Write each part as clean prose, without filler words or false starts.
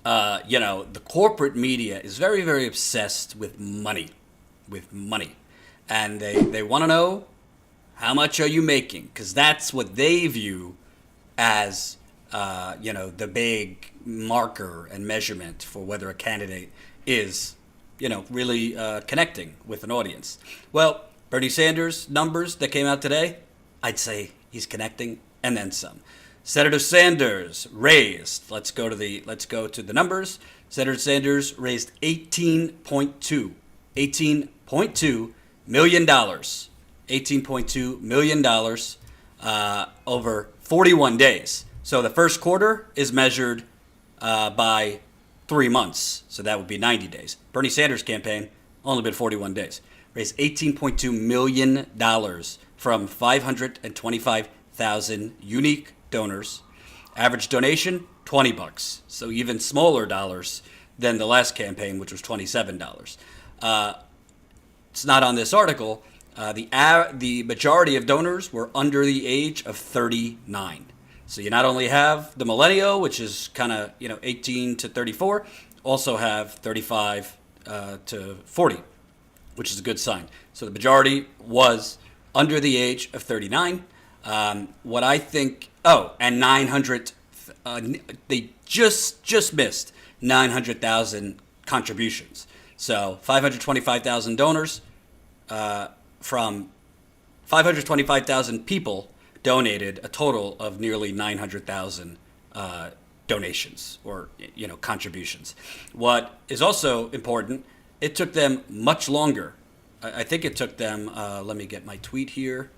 The corporate media is very, very obsessed with money, and they want to know how much are you making, because that's what they view as the big marker and measurement for whether a candidate is really connecting with an audience. Well, Bernie Sanders numbers that came out today, I'd say he's connecting and then some. Senator Sanders raised, let's go to the numbers. Senator Sanders raised $18.2 million. $18.2 million over 41 days. So the first quarter is measured by 3 months. So that would be 90 days. Bernie Sanders' campaign only been 41 days. Raised $18.2 million from 525,000 unique donors. Average donation, $20. So even smaller dollars than the last campaign, which was $27. It's not on this article. The majority of donors were under the age of 39. So you not only have the millennial, which is kind of 18 to 34, also have 35 to 40, which is a good sign. So the majority was under the age of 39. What I think, and 900, they just missed 900,000 contributions. So 525,000 donors from 525,000 people donated a total of nearly 900,000 donations or contributions. What is also important, it took them much longer. I think it took them, let me get my tweet here.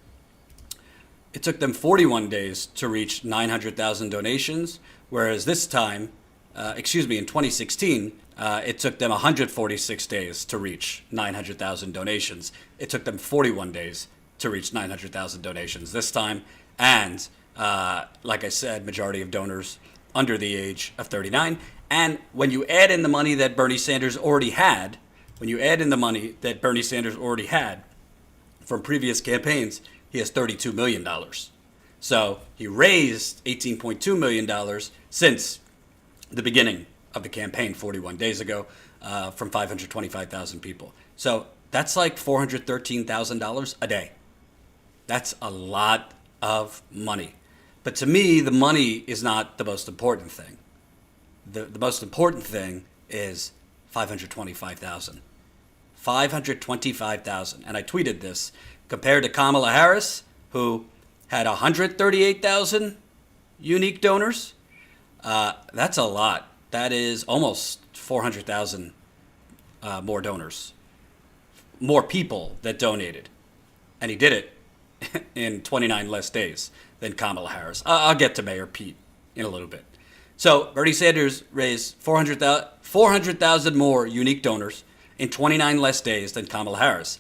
It took them 41 days to reach 900,000 donations, whereas this time, in 2016, it took them 146 days to reach 900,000 donations. It took them 41 days to reach 900,000 donations this time. And like I said, majority of donors under the age of 39. And when you add in the money that Bernie Sanders already had, from previous campaigns, he has $32 million. So he raised $18.2 million since the beginning of the campaign 41 days ago from 525,000 people. So that's like $413,000 a day. That's a lot of money. But to me, the money is not the most important thing. The most important thing is 525,000. 525,000. And I tweeted this. Compared to Kamala Harris, who had 138,000 unique donors, that's a lot. That is almost 400,000 more donors, more people that donated. And he did it in 29 less days than Kamala Harris. I'll get to Mayor Pete in a little bit. So Bernie Sanders raised 400,000 more unique donors in 29 less days than Kamala Harris.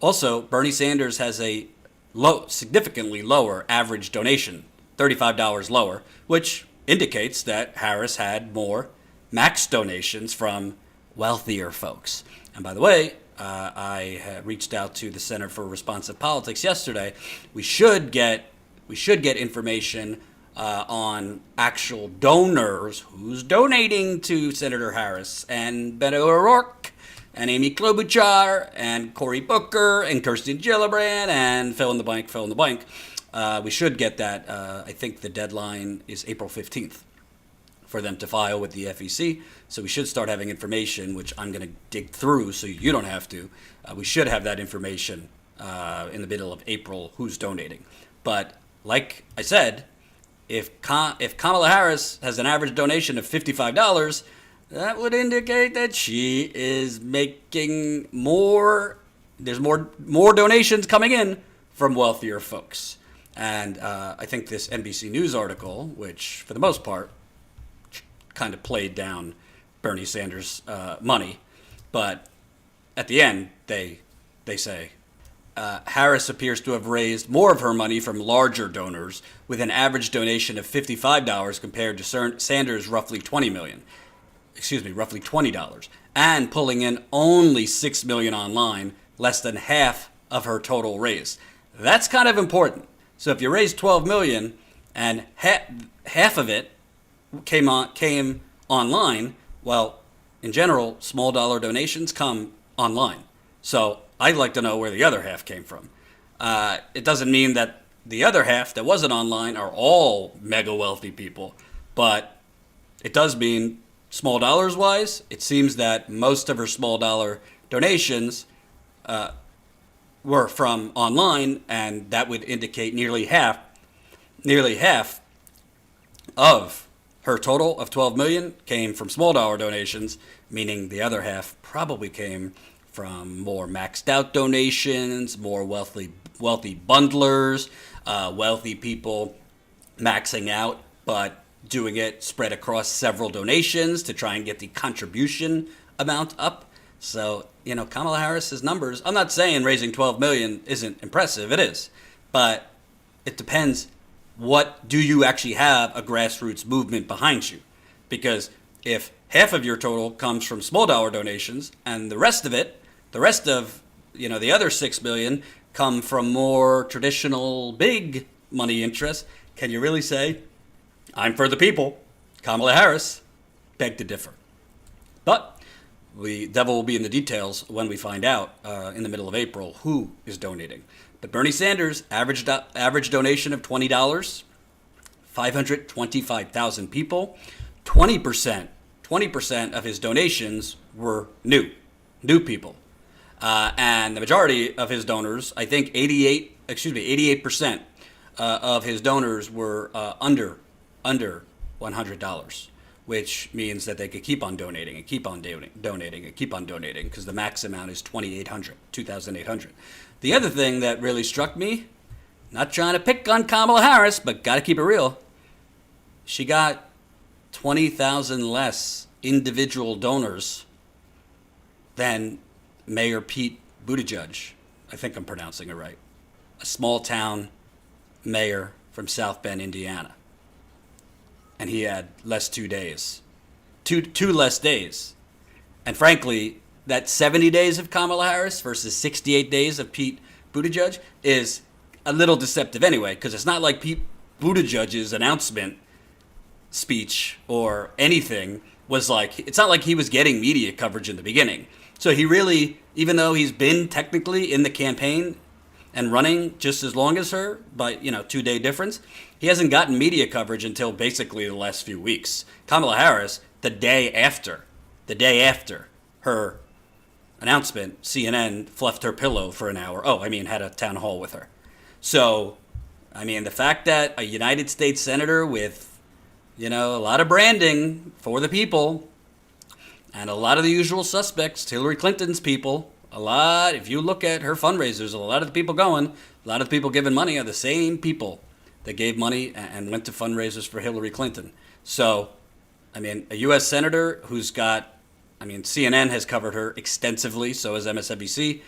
Also, Bernie Sanders has a significantly lower average donation, $35 lower, which indicates that Harris had more max donations from wealthier folks. And by the way, I reached out to the Center for Responsive Politics yesterday. We should get information on actual donors, who's donating to Senator Harris and Beto O'Rourke and Amy Klobuchar and Cory Booker and Kirsten Gillibrand and fill in the blank. We should get that. I think the deadline is April 15th for them to file with the FEC. So we should start having information, which I'm going to dig through so you don't have to. We should have that information in the middle of April, who's donating. But like I said, if Kamala Harris has an average donation of $55, that would indicate that she is making more. There's more donations coming in from wealthier folks. And I think this NBC News article, which for the most part kind of played down Bernie Sanders' money, but at the end they say Harris appears to have raised more of her money from larger donors with an average donation of $55 compared to Sanders' roughly $20, and pulling in only $6 million online, less than half of her total raise. That's kind of important. So if you raise $12 million and half of it came online, Well, in general, small dollar donations come online. So I'd like to know where the other half came from. It doesn't mean that the other half that wasn't online are all mega wealthy people, but it does mean small dollars wise, it seems that most of her small dollar donations were from online, and that would indicate nearly half of her total of 12 million came from small dollar donations, meaning the other half probably came from more maxed out donations, more wealthy bundlers, wealthy people maxing out, but doing it spread across several donations to try and get the contribution amount up. So, Kamala Harris's numbers, I'm not saying raising 12 million isn't impressive, it is. But it depends, what do you actually have a grassroots movement behind you? Because if half of your total comes from small dollar donations and the rest of the other 6 million come from more traditional big money interests, can you really say, I'm for the people, Kamala Harris? Beg to differ. But the devil will be in the details when we find out in the middle of April who is donating. But Bernie Sanders, average donation of $20, 525,000 people, 20% of his donations were new people. And the majority of his donors, I think 88% of his donors were under $100, which means that they could keep on donating and keep on donating and keep on donating, because the max amount is $2,800. The other thing that really struck me, not trying to pick on Kamala Harris, but got to keep it real, she got 20,000 less individual donors than Mayor Pete Buttigieg. I think I'm pronouncing it right. A small town mayor from South Bend, Indiana. And he had less 2 days. Two less days. And frankly, that 70 days of Kamala Harris versus 68 days of Pete Buttigieg is a little deceptive anyway, because it's not like Pete Buttigieg's announcement speech or anything was like, it's not like he was getting media coverage in the beginning. So he really, even though he's been technically in the campaign and running just as long as her, by 2-day difference, he hasn't gotten media coverage until basically the last few weeks. Kamala Harris, the day after her announcement, CNN fluffed her pillow for an hour. Had a town hall with her. So, the fact that a United States senator with, a lot of branding for the people, and a lot of the usual suspects, Hillary Clinton's people, if you look at her fundraisers, a lot of the people giving money are the same people that gave money and went to fundraisers for Hillary Clinton. So, a U.S. senator who's got, CNN has covered her extensively, so has MSNBC.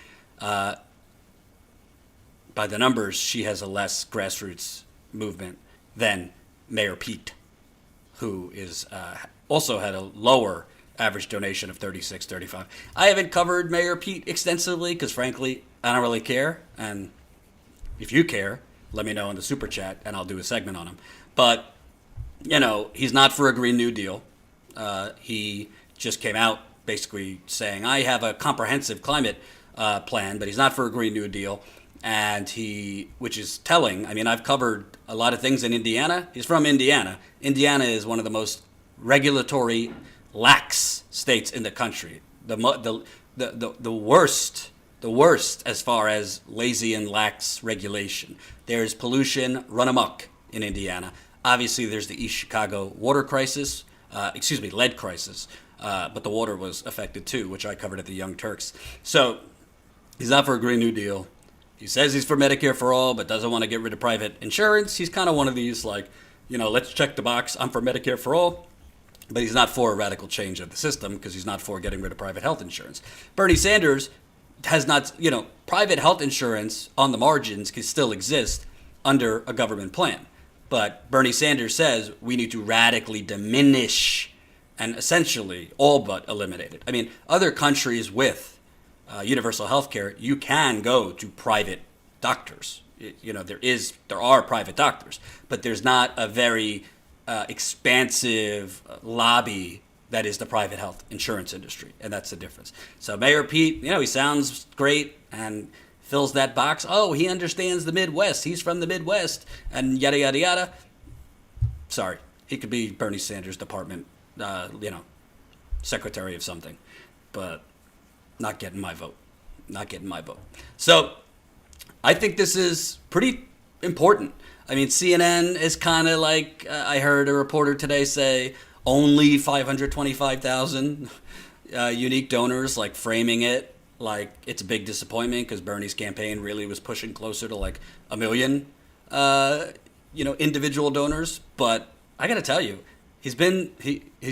By the numbers, she has a less grassroots movement than Mayor Pete, who is also had a lower average donation of $36.35. I haven't covered Mayor Pete extensively because, frankly, I don't really care. And if you care, let me know in the super chat, and I'll do a segment on him. But, he's not for a Green New Deal. He just came out basically saying, I have a comprehensive climate plan, but he's not for a Green New Deal. And which is telling. I've covered a lot of things in Indiana. He's from Indiana. Indiana is one of the most regulatory lax states in the country. The worst as far as lazy and lax regulation. There's pollution run amok in Indiana. Obviously, there's the East Chicago water crisis, lead crisis, but the water was affected too, which I covered at the Young Turks. So he's not for a Green New Deal. He says he's for Medicare for all, but doesn't want to get rid of private insurance. He's kind of one of these, let's check the box, I'm for Medicare for all. But he's not for a radical change of the system because he's not for getting rid of private health insurance. Bernie Sanders has not, private health insurance on the margins can still exist under a government plan. But Bernie Sanders says we need to radically diminish and essentially all but eliminate it. Other countries with universal health care, you can go to private doctors. There are private doctors, but there's not a very expansive lobby that is the private health insurance industry, and that's the difference. So Mayor Pete, he sounds great and fills that box. Oh, he understands the Midwest. He's from the Midwest, and yada yada yada. Sorry, he could be Bernie Sanders' department, secretary of something, but not getting my vote. Not getting my vote. So I think this is pretty important. I mean, CNN is kind of like, I heard a reporter today say, only 525,000 unique donors, like framing it like it's a big disappointment because Bernie's campaign really was pushing closer to like 1 million, individual donors. But I got to tell you, his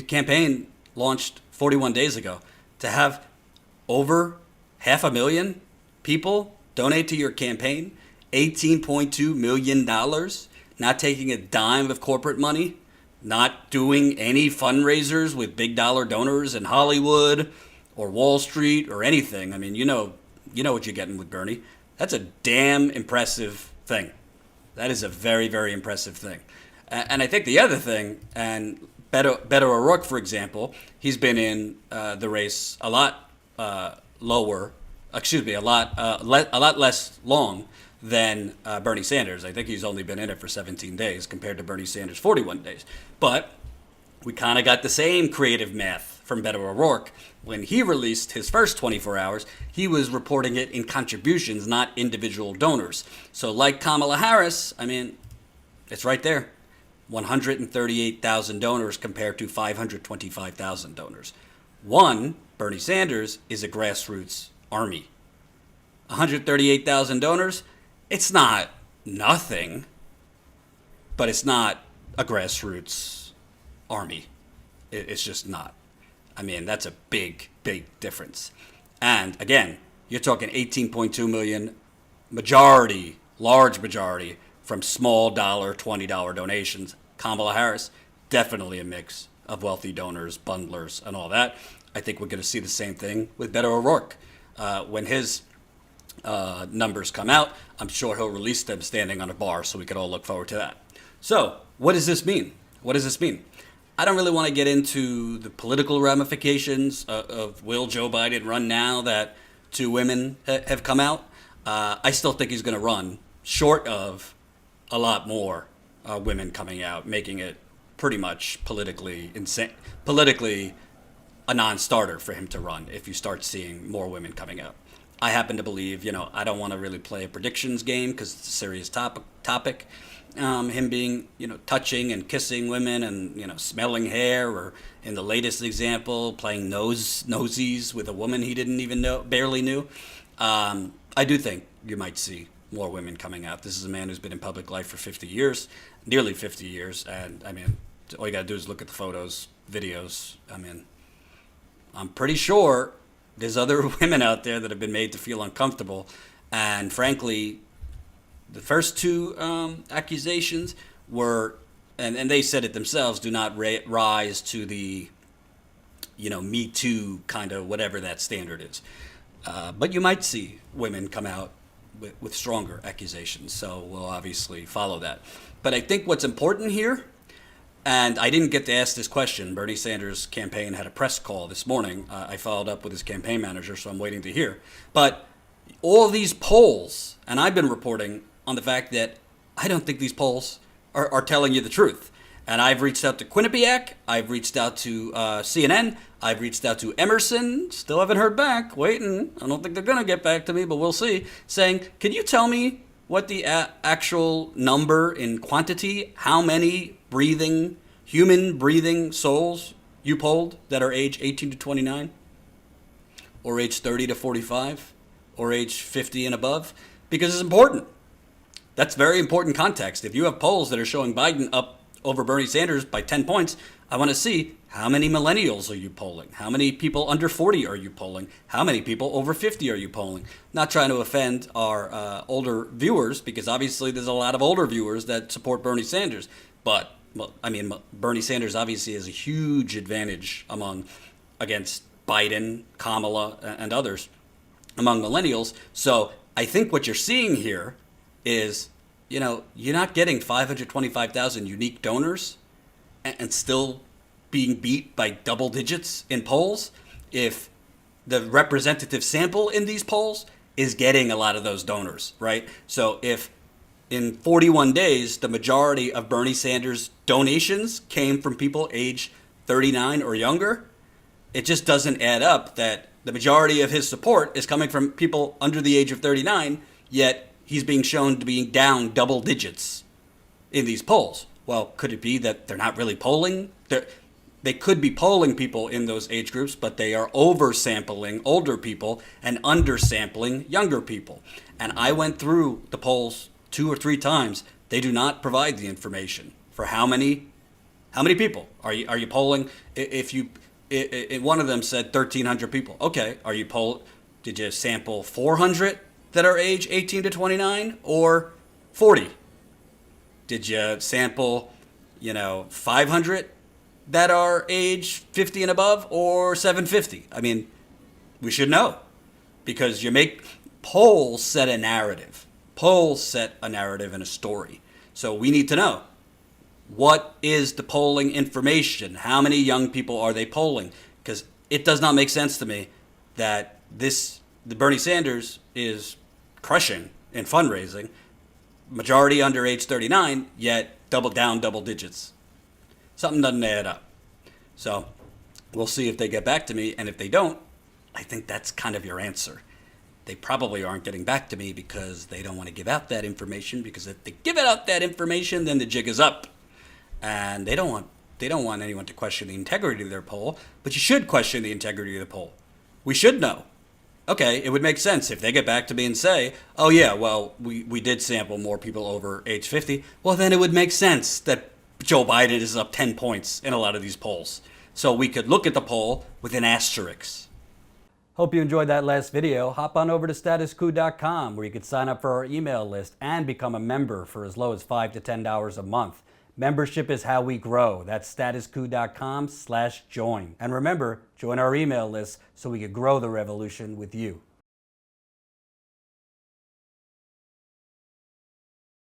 campaign launched 41 days ago. To have over 500,000 people donate to your campaign, $18.2 million, not taking a dime of corporate money, not doing any fundraisers with big dollar donors in Hollywood or Wall Street or anything. I mean, you know what you're getting with Bernie. That's a damn impressive thing. That is a very, very impressive thing. And I think the other thing, and Beto O'Rourke, for example, he's been in the race a lot less long than Bernie Sanders. I think he's only been in it for 17 days compared to Bernie Sanders' 41 days. But we kind of got the same creative math from Beto O'Rourke. When he released his first 24 hours, he was reporting it in contributions, not individual donors. So like Kamala Harris, I mean, it's right there. 138,000 donors compared to 525,000 donors. Bernie Sanders is a grassroots army. 138,000 donors, it's not nothing, but it's not a grassroots army. It's just not. I mean, that's a big, big difference. And again, you're talking 18.2 million, large majority from small dollar, $20 donations. Kamala Harris, definitely a mix of wealthy donors, bundlers, and all that. I think we're going to see the same thing with Beto O'Rourke. When his numbers come out, I'm sure he'll release them standing on a bar, so we could all look forward to that. So, what does this mean? I don't really want to get into the political ramifications of will Joe Biden run now that 2 women have come out. I still think he's going to run, short of a lot more women coming out, making it pretty much politically a non-starter for him to run if you start seeing more women coming out. I happen to believe, I don't want to really play a predictions game because it's a serious topic. Him being, touching and kissing women and, smelling hair, or in the latest example, playing nosies with a woman he didn't even barely knew. I do think you might see more women coming out. This is a man who's been in public life for 50 years, nearly 50 years. And I mean, all you got to do is look at the photos, videos. I mean, I'm pretty sure there's other women out there that have been made to feel uncomfortable. And frankly, the first 2 accusations were, and they said it themselves, do not rise to the, Me Too kind of whatever that standard is. But you might see women come out with stronger accusations. So we'll obviously follow that. But I think what's important here, and I didn't get to ask this question. Bernie Sanders' campaign had a press call this morning. I followed up with his campaign manager, so I'm waiting to hear. But all these polls, and I've been reporting on the fact that I don't think these polls are telling you the truth. And I've reached out to Quinnipiac, I've reached out to CNN, I've reached out to Emerson, still haven't heard back, waiting. I don't think they're going to get back to me, but we'll see. Saying, can you tell me what the actual number in quantity, how many human breathing souls you polled that are age 18 to 29? Or age 30 to 45? Or age 50 and above? Because it's important. That's very important context. If you have polls that are showing Biden up over Bernie Sanders by 10 points, I want to see how many millennials are you polling? How many people under 40 are you polling? How many people over 50 are you polling? Not trying to offend our older viewers, because obviously there's a lot of older viewers that support Bernie Sanders. But, Bernie Sanders obviously has a huge advantage against Biden, Kamala, and others among millennials. So I think what you're seeing here is, you're not getting 525,000 unique donors and still being beat by double digits in polls if the representative sample in these polls is getting a lot of those donors, right? So if in 41 days, the majority of Bernie Sanders' donations came from people age 39 or younger, it just doesn't add up that the majority of his support is coming from people under the age of 39, yet he's being shown to be down double digits in these polls. Well, could it be that they're not really polling? They could be polling people in those age groups, but they are oversampling older people and undersampling younger people. And I went through the polls 2 or 3 times. They do not provide the information for how many people are you polling. If one of them said 1,300 people, okay, did you sample 400 that are age 18 to 29 or 40? Did you sample 500 that are age 50 and above, or 750? I mean, we should know, because polls set a narrative. Polls set a narrative and a story. So we need to know, what is the polling information? How many young people are they polling? Because it does not make sense to me that the Bernie Sanders is crushing in fundraising, majority under age 39, yet double digits. Something doesn't add up. So we'll see if they get back to me. And if they don't, I think that's kind of your answer. They probably aren't getting back to me because they don't want to give out that information, because if they give out that information, then the jig is up. And they don't want anyone to question the integrity of their poll, but you should question the integrity of the poll. We should know. Okay, it would make sense if they get back to me and say, oh yeah, well, we did sample more people over age 50. Well, then it would make sense that Joe Biden is up 10 points in a lot of these polls. So we could look at the poll with an asterisk. Hope you enjoyed that last video. Hop on over to statuscoup.com, where you could sign up for our email list and become a member for as low as $5 to $10 a month. Membership is how we grow. That's statuscoup.com/join. And remember, join our email list so we can grow the revolution with you.